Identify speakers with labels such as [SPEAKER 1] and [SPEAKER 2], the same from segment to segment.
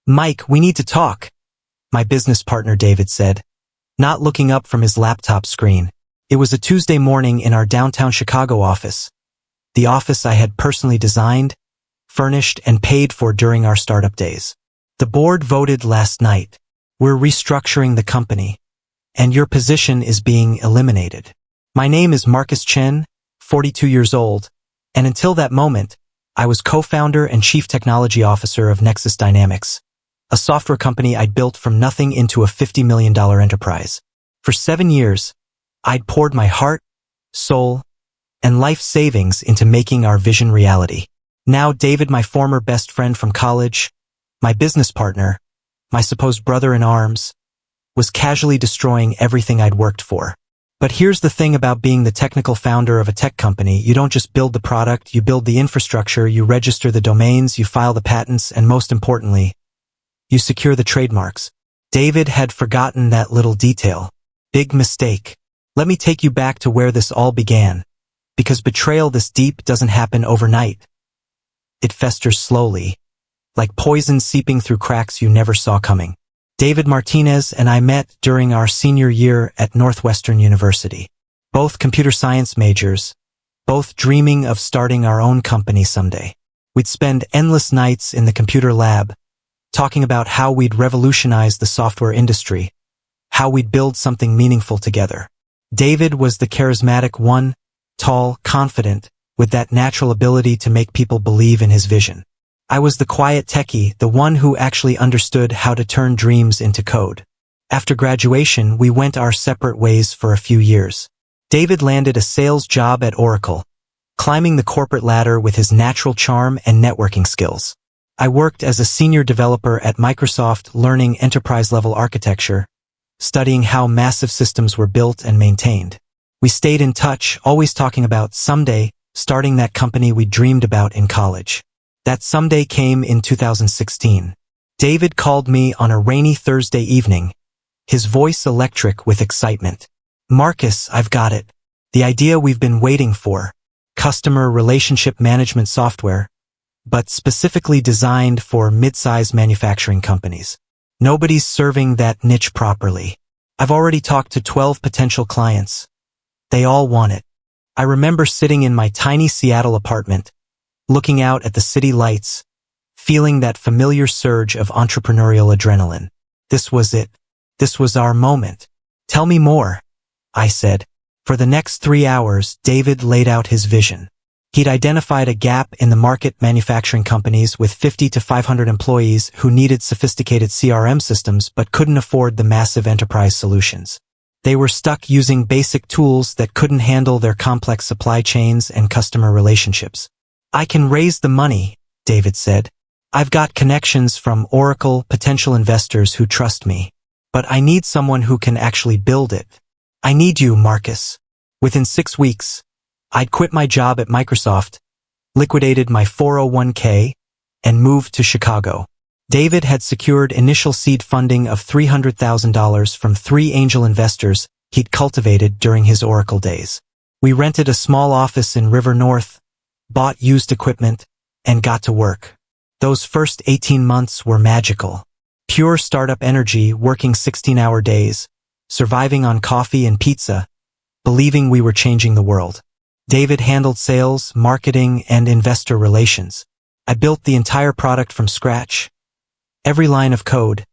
[SPEAKER 1] "Mike, we need to talk," my business partner David said, not looking up from his laptop screen. It was a Tuesday morning in our downtown Chicago office, the office I had personally designed, furnished, and paid for during our startup days. "The board voted last night. We're restructuring the company, and your position is being eliminated." My name is Marcus Chen, 42 years old, and until that moment, I was co-founder and chief technology officer of Nexus Dynamics, a software company I'd built from nothing into a $50 million enterprise. For 7 years, I'd poured my heart, soul, and life savings into making our vision reality. Now David, my former best friend from college, my business partner, my supposed brother-in-arms, was casually destroying everything I'd worked for. But here's the thing about being the technical founder of a tech company: you don't just build the product, you build the infrastructure, you register the domains, you file the patents, and most importantly, you secure the trademarks. David had forgotten that little detail. Big mistake. Let me take you back to where this all began. Because betrayal this deep doesn't happen overnight. It festers slowly, like poison seeping through cracks you never saw coming. David Martinez and I met during our senior year at Northwestern University. Both computer science majors, both dreaming of starting our own company someday. We'd spend endless nights in the computer lab, talking about how we'd revolutionize the software industry, how we'd build something meaningful together. David was the charismatic one, tall, confident, with that natural ability to make people believe in his vision. I was the quiet techie, the one who actually understood how to turn dreams into code. After graduation, we went our separate ways for a few years. David landed a sales job at Oracle, climbing the corporate ladder with his natural charm and networking skills. I worked as a senior developer at Microsoft, learning enterprise-level architecture, studying how massive systems were built and maintained. We stayed in touch, always talking about someday starting that company we dreamed about in college. That someday came in 2016. David called me on a rainy Thursday evening, his voice electric with excitement. "Marcus, I've got it. The idea we've been waiting for. Customer relationship management software, but specifically designed for mid-size manufacturing companies. Nobody's serving that niche properly. I've already talked to 12 potential clients. They all want it." I remember sitting in my tiny Seattle apartment, looking out at the city lights, feeling that familiar surge of entrepreneurial adrenaline. This was it. This was our moment. "Tell me more," I said. For the next 3 hours, David laid out his vision. He'd identified a gap in the market: manufacturing companies with 50 to 500 employees who needed sophisticated CRM systems but couldn't afford the massive enterprise solutions. They were stuck using basic tools that couldn't handle their complex supply chains and customer relationships. "I can raise the money," David said. "I've got connections from Oracle, potential investors who trust me. But I need someone who can actually build it. I need you, Marcus." Within 6 weeks, I'd quit my job at Microsoft, liquidated my 401k, and moved to Chicago. David had secured initial seed funding of $300,000 from 3 angel investors he'd cultivated during his Oracle days. We rented a small office in River North, bought used equipment, and got to work. Those first 18 months were magical. Pure startup energy, working 16-hour days, surviving on coffee and pizza, believing we were changing the world. David handled sales, marketing, and investor relations. I built the entire product from scratch. Every line of code,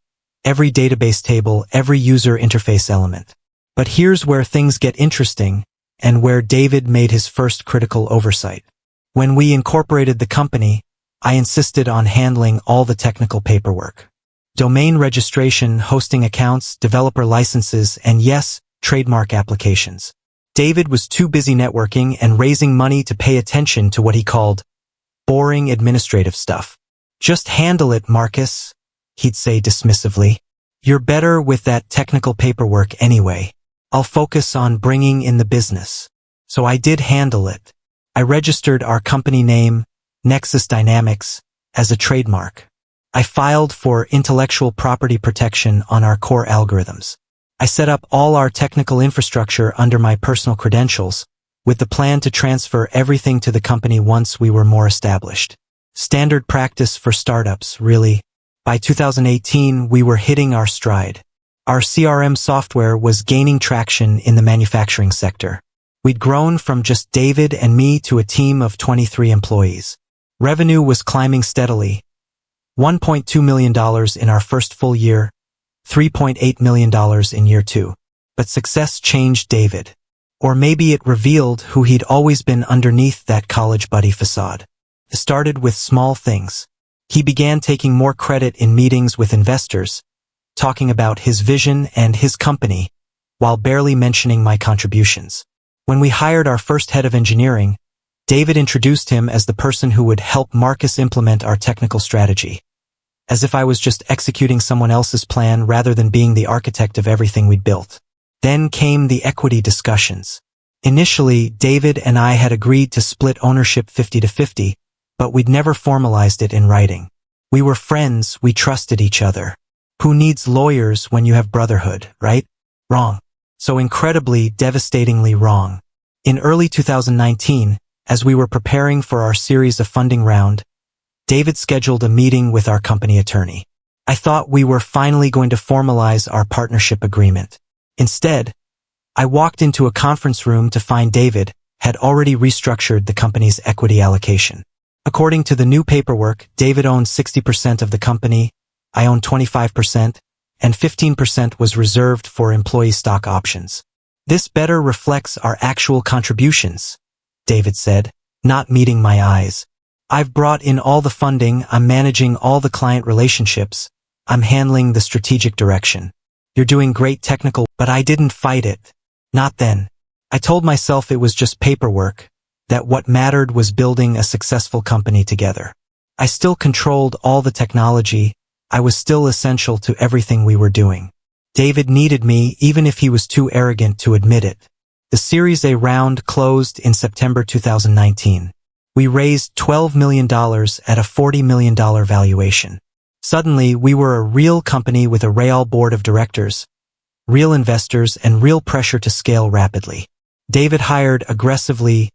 [SPEAKER 1] every database table, every user interface element. But here's where things get interesting, and where David made his first critical oversight. When we incorporated the company, I insisted on handling all the technical paperwork. Domain registration, hosting accounts, developer licenses, and yes, trademark applications. David was too busy networking and raising money to pay attention to what he called boring administrative stuff. "Just handle it, Marcus," he'd say dismissively. "You're better with that technical paperwork anyway. I'll focus on bringing in the business." So I did handle it. I registered our company name, Nexus Dynamics, as a trademark. I filed for intellectual property protection on our core algorithms. I set up all our technical infrastructure under my personal credentials, with the plan to transfer everything to the company once we were more established. Standard practice for startups, really. By 2018, we were hitting our stride. Our CRM software was gaining traction in the manufacturing sector. We'd grown from just David and me to a team of 23 employees. Revenue was climbing steadily. $1.2 million in our first full year, $3.8 million in year 2. But success changed David. Or maybe it revealed who he'd always been underneath that college buddy facade. It started with small things. He began taking more credit in meetings with investors, talking about his vision and his company, while barely mentioning my contributions. When we hired our first head of engineering, David introduced him as the person who would help Marcus implement our technical strategy, as if I was just executing someone else's plan rather than being the architect of everything we'd built. Then came the equity discussions. Initially, David and I had agreed to split ownership 50-50, but we'd never formalized it in writing. We were friends, we trusted each other. Who needs lawyers when you have brotherhood, right? Wrong. So incredibly, devastatingly wrong. In early 2019, as we were preparing for our series of funding round, David scheduled a meeting with our company attorney. I thought we were finally going to formalize our partnership agreement. Instead, I walked into a conference room to find David had already restructured the company's equity allocation. According to the new paperwork, David owned 60% of the company, I owned 25%, and 15% was reserved for employee stock options. This better reflects our actual contributions, David said, not meeting my eyes. I've brought in all the funding, I'm managing all the client relationships, I'm handling the strategic direction. You're doing great technical, but I didn't fight it. Not then. I told myself it was just paperwork, that what mattered was building a successful company together. I still controlled all the technology, I was still essential to everything we were doing. David needed me even if he was too arrogant to admit it. The Series A round closed in September 2019. We raised $12 million at a $40 million valuation. Suddenly, we were a real company with a real board of directors, real investors, and real pressure to scale rapidly. David hired aggressively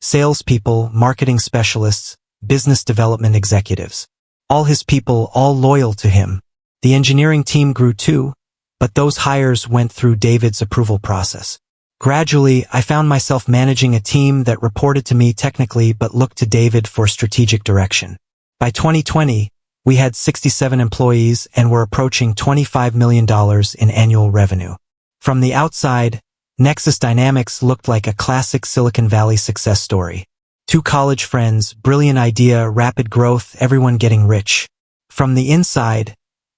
[SPEAKER 1] salespeople, marketing specialists, business development executives. All his people, all loyal to him. The engineering team grew too, but those hires went through David's approval process. Gradually, I found myself managing a team that reported to me technically but looked to David for strategic direction. By 2020, we had 67 employees and were approaching $25 million in annual revenue. From the outside, Nexus Dynamics looked like a classic Silicon Valley success story. 2 college friends, brilliant idea, rapid growth, everyone getting rich. From the inside,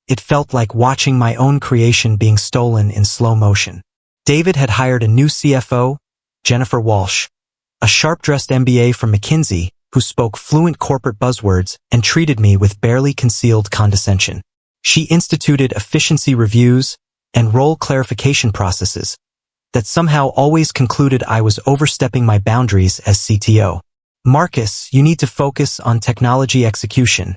[SPEAKER 1] it felt like watching my own creation being stolen in slow motion. David had hired a new CFO, Jennifer Walsh, a sharp-dressed MBA from McKinsey, who spoke fluent corporate buzzwords and treated me with barely concealed condescension. She instituted efficiency reviews and role clarification processes that somehow always concluded I was overstepping my boundaries as CTO. Marcus, you need to focus on technology execution,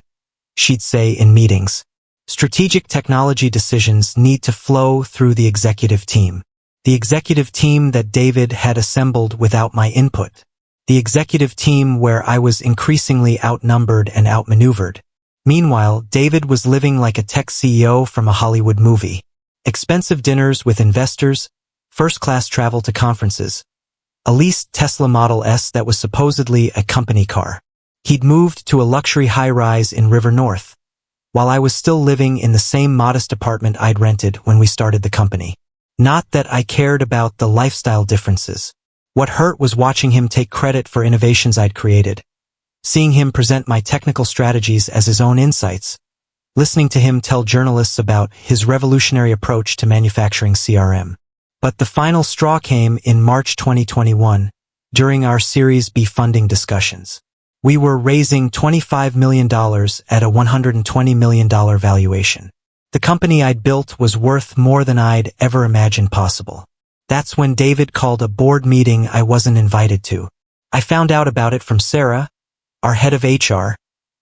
[SPEAKER 1] she'd say in meetings. Strategic technology decisions need to flow through the executive team. The executive team that David had assembled without my input. The executive team where I was increasingly outnumbered and outmaneuvered. Meanwhile, David was living like a tech CEO from a Hollywood movie. Expensive dinners with investors, first-class travel to conferences, a leased Tesla Model S that was supposedly a company car. He'd moved to a luxury high-rise in River North, while I was still living in the same modest apartment I'd rented when we started the company. Not that I cared about the lifestyle differences. What hurt was watching him take credit for innovations I'd created, seeing him present my technical strategies as his own insights, listening to him tell journalists about his revolutionary approach to manufacturing CRM. But the final straw came in March 2021, during our Series B funding discussions. We were raising $25 million at a $120 million valuation. The company I'd built was worth more than I'd ever imagined possible. That's when David called a board meeting I wasn't invited to. I found out about it from Sarah, our head of HR,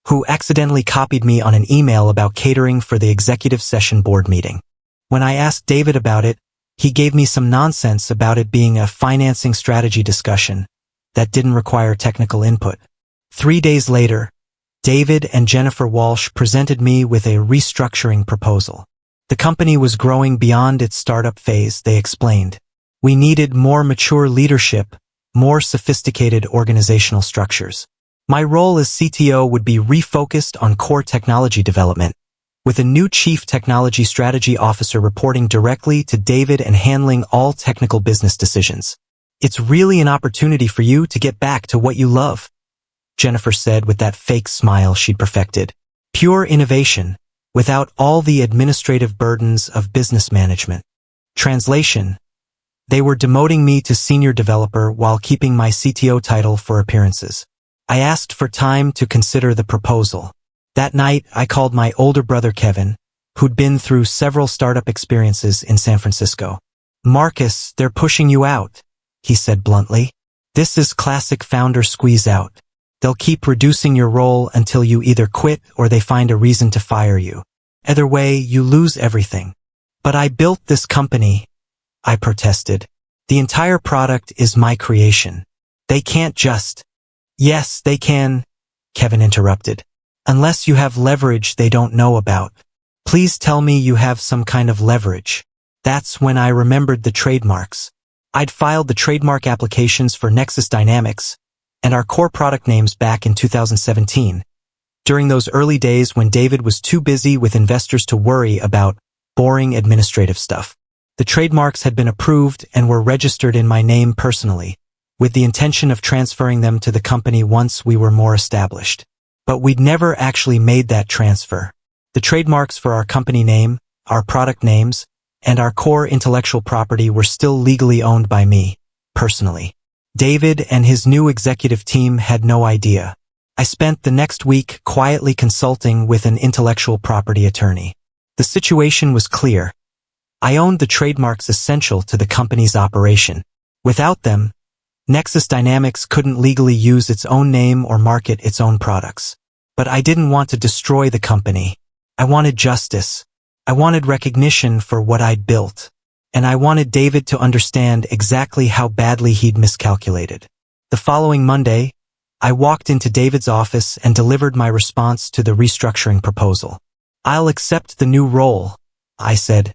[SPEAKER 1] who accidentally copied me on an email about catering for the executive session board meeting. When I asked David about it, he gave me some nonsense about it being a financing strategy discussion that didn't require technical input. 3 days later, David and Jennifer Walsh presented me with a restructuring proposal. The company was growing beyond its startup phase, they explained. We needed more mature leadership, more sophisticated organizational structures. My role as CTO would be refocused on core technology development, with a new Chief Technology Strategy Officer reporting directly to David and handling all technical business decisions. It's really an opportunity for you to get back to what you love, Jennifer said with that fake smile she'd perfected. Pure innovation, without all the administrative burdens of business management. Translation: they were demoting me to senior developer while keeping my CTO title for appearances. I asked for time to consider the proposal. That night, I called my older brother Kevin, who'd been through several startup experiences in San Francisco. Marcus, they're pushing you out, he said bluntly. This is classic founder squeeze out. They'll keep reducing your role until you either quit or they find a reason to fire you. Either way, you lose everything. But I built this company, I protested. The entire product is my creation. They can't just... Yes, they can, Kevin interrupted. Unless you have leverage they don't know about. Please tell me you have some kind of leverage. That's when I remembered the trademarks. I'd filed the trademark applications for Nexus Dynamics and our core product names back in 2017. During those early days when David was too busy with investors to worry about boring administrative stuff. The trademarks had been approved and were registered in my name personally, with the intention of transferring them to the company once we were more established. But we'd never actually made that transfer. The trademarks for our company name, our product names, and our core intellectual property were still legally owned by me, personally. David and his new executive team had no idea. I spent the next week quietly consulting with an intellectual property attorney. The situation was clear. I owned the trademarks essential to the company's operation. Without them, Nexus Dynamics couldn't legally use its own name or market its own products. But I didn't want to destroy the company. I wanted justice. I wanted recognition for what I'd built. And I wanted David to understand exactly how badly he'd miscalculated. The following Monday, I walked into David's office and delivered my response to the restructuring proposal. I'll accept the new role, I said.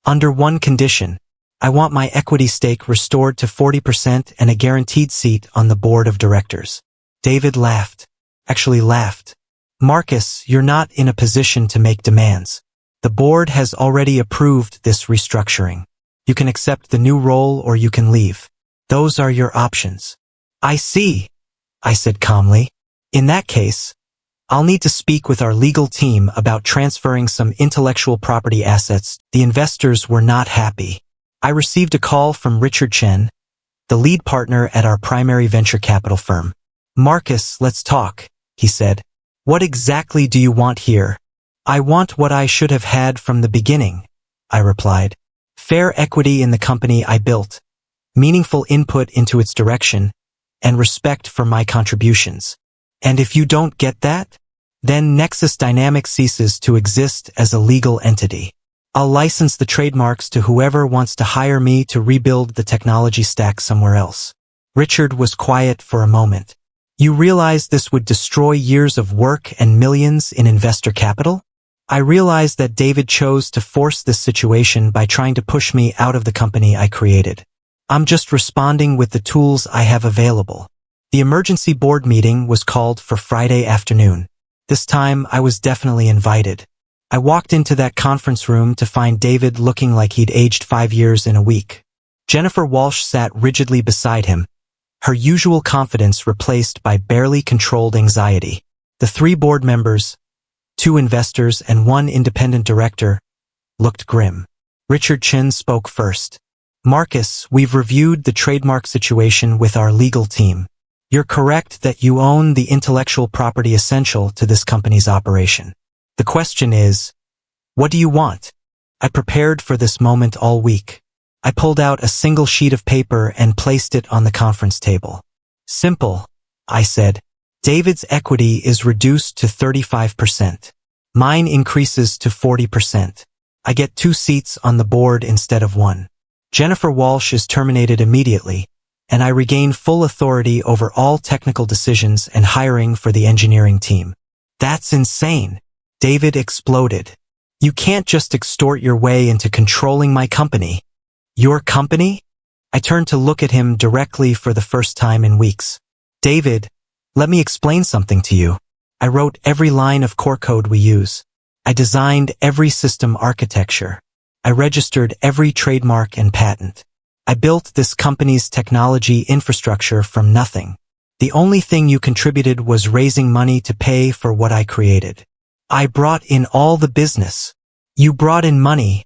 [SPEAKER 1] Under one condition. I want my equity stake restored to 40% and a guaranteed seat on the board of directors. David laughed. Actually laughed. Marcus, you're not in a position to make demands. The board has already approved this restructuring. You can accept the new role or you can leave. Those are your options. I see, I said calmly. In that case, I'll need to speak with our legal team about transferring some intellectual property assets. The investors were not happy. I received a call from Richard Chen, the lead partner at our primary venture capital firm. Marcus, let's talk, he said. What exactly do you want here? I want what I should have had from the beginning, I replied. Fair equity in the company I built, meaningful input into its direction, and respect for my contributions. And if you don't get that, then Nexus Dynamics ceases to exist as a legal entity. I'll license the trademarks to whoever wants to hire me to rebuild the technology stack somewhere else. Richard was quiet for a moment. You realize this would destroy years of work and millions in investor capital? I realized that David chose to force this situation by trying to push me out of the company I created. I'm just responding with the tools I have available. The emergency board meeting was called for Friday afternoon. This time I was definitely invited. I walked into that conference room to find David looking like he'd aged 5 years in a week. Jennifer Walsh sat rigidly beside him, her usual confidence replaced by barely controlled anxiety. The 3 board members, 2 investors and 1 independent director, looked grim. Richard Chen spoke first. Marcus, we've reviewed the trademark situation with our legal team. You're correct that you own the intellectual property essential to this company's operation. The question is, what do you want? I prepared for this moment all week. I pulled out a single sheet of paper and placed it on the conference table. Simple, I said. David's equity is reduced to 35%. Mine increases to 40%. I get 2 seats on the board instead of 1. Jennifer Walsh is terminated immediately, and I regain full authority over all technical decisions and hiring for the engineering team. That's insane. David exploded. You can't just extort your way into controlling my company. Your company? I turned to look at him directly for the first time in weeks. David, let me explain something to you. I wrote every line of core code we use. I designed every system architecture. I registered every trademark and patent. I built this company's technology infrastructure from nothing. The only thing you contributed was raising money to pay for what I created. I brought in all the business. You brought in money,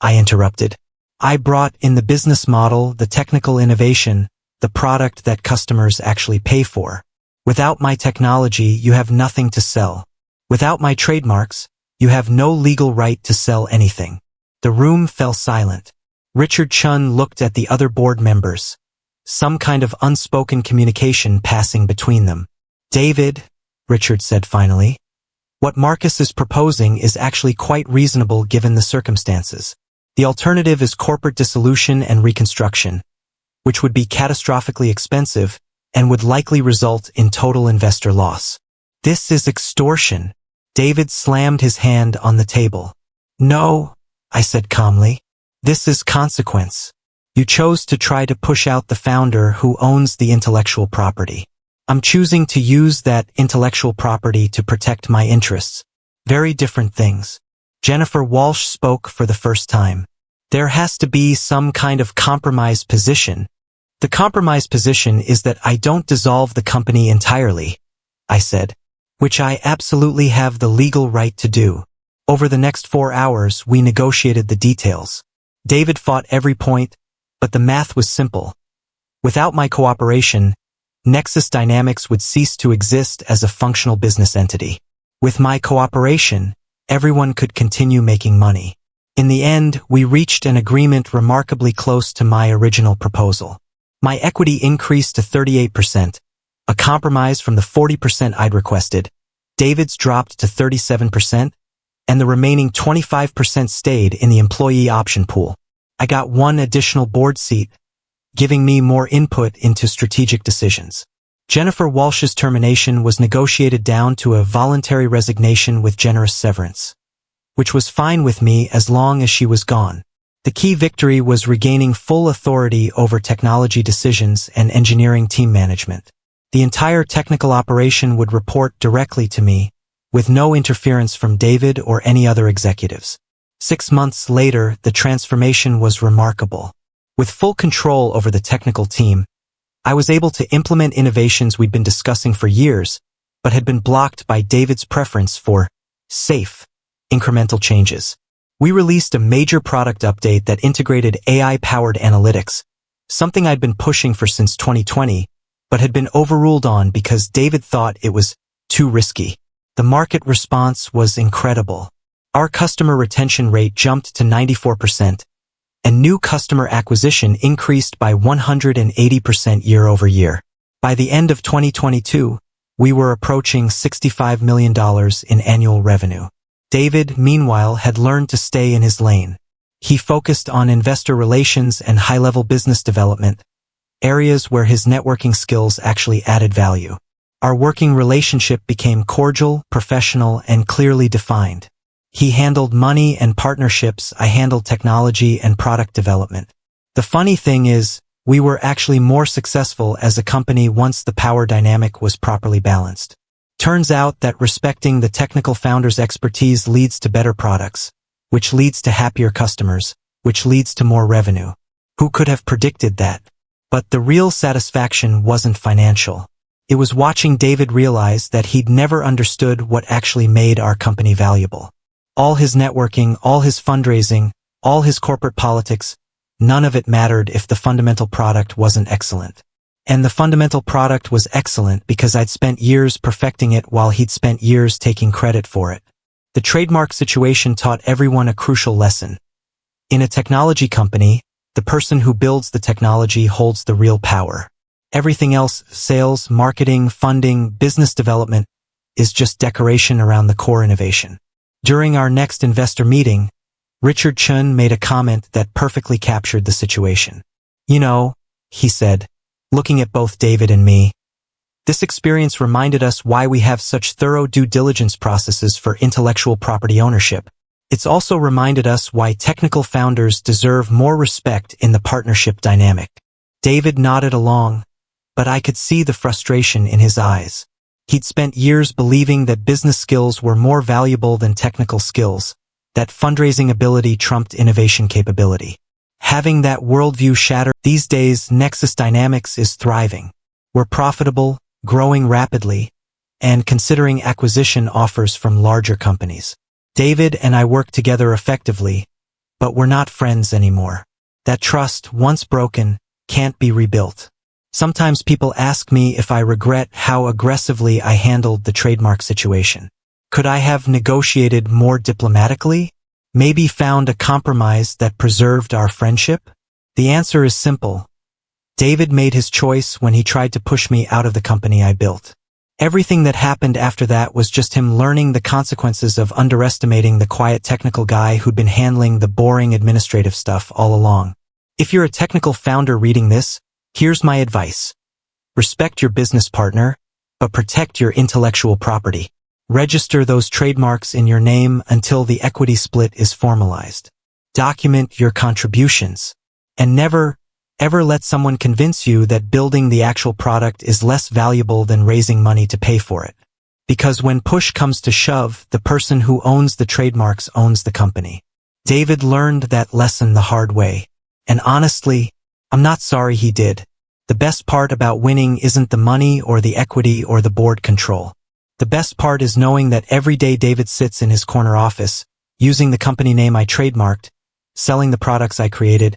[SPEAKER 1] I interrupted. I brought in the business model, the technical innovation, the product that customers actually pay for. Without my technology, you have nothing to sell. Without my trademarks, you have no legal right to sell anything. The room fell silent. Richard Chun looked at the other board members. Some kind of unspoken communication passing between them. David, Richard said finally, what Marcus is proposing is actually quite reasonable given the circumstances. The alternative is corporate dissolution and reconstruction, which would be catastrophically expensive and would likely result in total investor loss. This is extortion. David slammed his hand on the table. No, I said calmly. This is consequence. You chose to try to push out the founder who owns the intellectual property. I'm choosing to use that intellectual property to protect my interests. Very different things. Jennifer Walsh spoke for the first time. There has to be some kind of compromise position. The compromise position is that I don't dissolve the company entirely, I said, which I absolutely have the legal right to do. Over the next 4 hours, we negotiated the details. David fought every point, but the math was simple. Without my cooperation, Nexus Dynamics would cease to exist as a functional business entity. With my cooperation, everyone could continue making money. In the end, we reached an agreement remarkably close to my original proposal. My equity increased to 38%, a compromise from the 40% I'd requested. David's dropped to 37%, and the remaining 25% stayed in the employee option pool. I got one additional board seat, giving me more input into strategic decisions. Jennifer Walsh's termination was negotiated down to a voluntary resignation with generous severance, which was fine with me as long as she was gone. The key victory was regaining full authority over technology decisions and engineering team management. The entire technical operation would report directly to me, with no interference from David or any other executives. 6 months later, the transformation was remarkable. With full control over the technical team, I was able to implement innovations we'd been discussing for years, but had been blocked by David's preference for safe, incremental changes. We released a major product update that integrated AI-powered analytics, something I'd been pushing for since 2020, but had been overruled on because David thought it was too risky. The market response was incredible. Our customer retention rate jumped to 94%, and new customer acquisition increased by 180% year over year. By the end of 2022, we were approaching $65 million in annual revenue. David, meanwhile, had learned to stay in his lane. He focused on investor relations and high-level business development, areas where his networking skills actually added value. Our working relationship became cordial, professional, and clearly defined. He handled money and partnerships, I handled technology and product development. The funny thing is, we were actually more successful as a company once the power dynamic was properly balanced. Turns out that respecting the technical founder's expertise leads to better products, which leads to happier customers, which leads to more revenue. Who could have predicted that? But the real satisfaction wasn't financial. It was watching David realize that he'd never understood what actually made our company valuable. All his networking, all his fundraising, all his corporate politics, none of it mattered if the fundamental product wasn't excellent. And the fundamental product was excellent because I'd spent years perfecting it while he'd spent years taking credit for it. The trademark situation taught everyone a crucial lesson. In a technology company, the person who builds the technology holds the real power. Everything else, sales, marketing, funding, business development, is just decoration around the core innovation. During our next investor meeting, Richard Chun made a comment that perfectly captured the situation. You know, he said, looking at both David and me, This experience reminded us why we have such thorough due diligence processes for intellectual property ownership. It's also reminded us why technical founders deserve more respect in the partnership dynamic. David nodded along, but I could see the frustration in his eyes. He'd spent years believing that business skills were more valuable than technical skills, that fundraising ability trumped innovation capability. Having that worldview shattered. These days, Nexus Dynamics is thriving. We're profitable, growing rapidly, and considering acquisition offers from larger companies. David and I work together effectively, but we're not friends anymore. That trust, once broken, can't be rebuilt. Sometimes people ask me if I regret how aggressively I handled the trademark situation. Could I have negotiated more diplomatically? Maybe found a compromise that preserved our friendship? The answer is simple. David made his choice when he tried to push me out of the company I built. Everything that happened after that was just him learning the consequences of underestimating the quiet technical guy who'd been handling the boring administrative stuff all along. If you're a technical founder reading this, here's my advice. Respect your business partner, but protect your intellectual property. Register those trademarks in your name until the equity split is formalized. Document your contributions. And never, ever let someone convince you that building the actual product is less valuable than raising money to pay for it. Because when push comes to shove, the person who owns the trademarks owns the company. David learned that lesson the hard way. And honestly, I'm not sorry he did. The best part about winning isn't the money or the equity or the board control. The best part is knowing that every day David sits in his corner office, using the company name I trademarked, selling the products I created.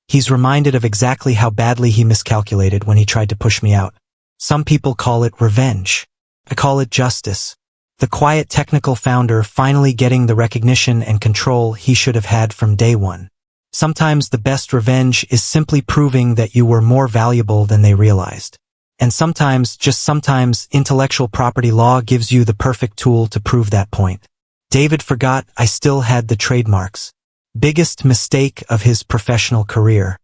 [SPEAKER 1] He's reminded of exactly how badly he miscalculated when he tried to push me out. Some people call it revenge. I call it justice. The quiet technical founder finally getting the recognition and control he should have had from day one. Sometimes the best revenge is simply proving that you were more valuable than they realized. And sometimes, just sometimes, intellectual property law gives you the perfect tool to prove that point. David forgot I still had the trademarks. Biggest mistake of his professional career.